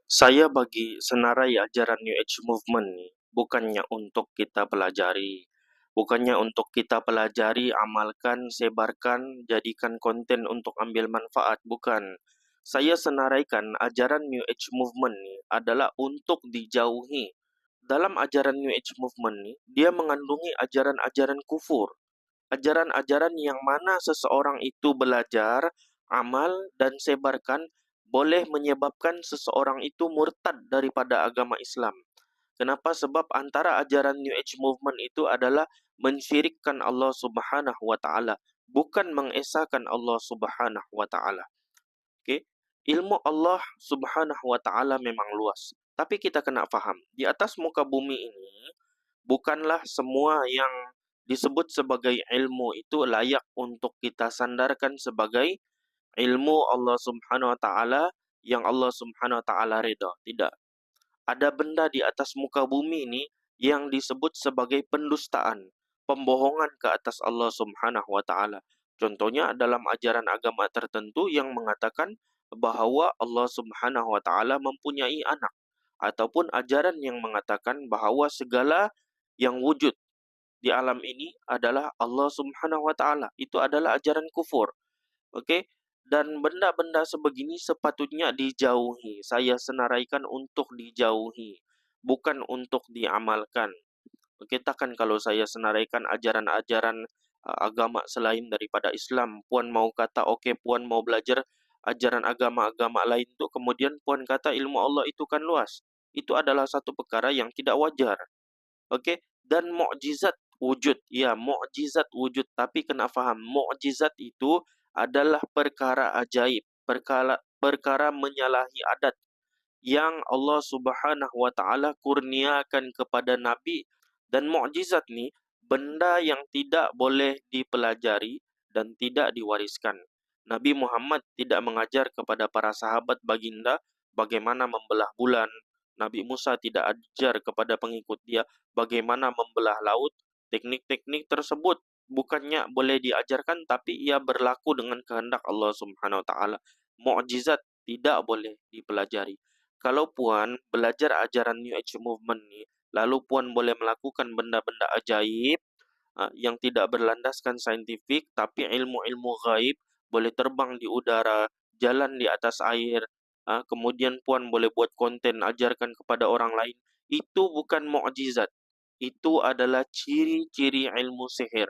Saya bagi senarai ajaran New Age Movement ni, bukannya untuk kita pelajari, bukannya untuk kita pelajari, amalkan, sebarkan, jadikan konten untuk ambil manfaat, bukan. Saya senaraikan ajaran New Age Movement ni adalah untuk dijauhi. Dalam ajaran New Age Movement ni, dia mengandungi ajaran-ajaran kufur. Ajaran-ajaran yang mana seseorang itu belajar, amal, dan sebarkan boleh menyebabkan seseorang itu murtad daripada agama Islam. Kenapa? Sebab antara ajaran New Age Movement itu adalah mensyirikkan Allah Subhanahu wa taala, bukan mengesahkan Allah Subhanahu wa taala. Okey. Ilmu Allah Subhanahu wa taala memang luas, tapi kita kena faham, di atas muka bumi ini bukanlah semua yang disebut sebagai ilmu itu layak untuk kita sandarkan sebagai ilmu Allah Subhanahu wa taala yang Allah Subhanahu wa taala redha. Tidak. Ada benda di atas muka bumi ini yang disebut sebagai pendustaan, pembohongan ke atas Allah Subhanahu wa taala. Contohnya dalam ajaran agama tertentu yang mengatakan bahawa Allah Subhanahu wa taala mempunyai anak, ataupun ajaran yang mengatakan bahawa segala yang wujud di alam ini adalah Allah Subhanahu wa taala. Itu adalah ajaran kufur. Okey? Dan benda-benda sebegini sepatutnya dijauhi. Saya senaraikan untuk dijauhi, bukan untuk diamalkan. Okey, takkan kalau saya senaraikan ajaran-ajaran agama selain daripada Islam, puan mau kata okey, puan mau belajar ajaran agama-agama lain tu, kemudian puan kata ilmu Allah itu kan luas. Itu adalah satu perkara yang tidak wajar. Okey, dan mukjizat wujud. Ya, mukjizat wujud, tapi kena faham, mukjizat itu adalah perkara ajaib, perkara menyalahi adat yang Allah Subhanahu wa taala kurniakan kepada nabi, dan mukjizat ni benda yang tidak boleh dipelajari dan tidak diwariskan. Nabi Muhammad tidak mengajar kepada para sahabat baginda bagaimana membelah bulan. Nabi Musa tidak ajar kepada pengikut dia bagaimana membelah laut. Teknik-teknik tersebut bukannya boleh diajarkan, tapi ia berlaku dengan kehendak Allah Subhanahu wa taala. Mukjizat tidak boleh dipelajari. Kalau puan belajar ajaran New Age Movement ni, lalu puan boleh melakukan benda-benda ajaib yang tidak berlandaskan saintifik, tapi ilmu-ilmu gaib, boleh terbang di udara, jalan di atas air, kemudian puan boleh buat konten ajarkan kepada orang lain, itu bukan mukjizat. Itu adalah ciri-ciri ilmu sihir.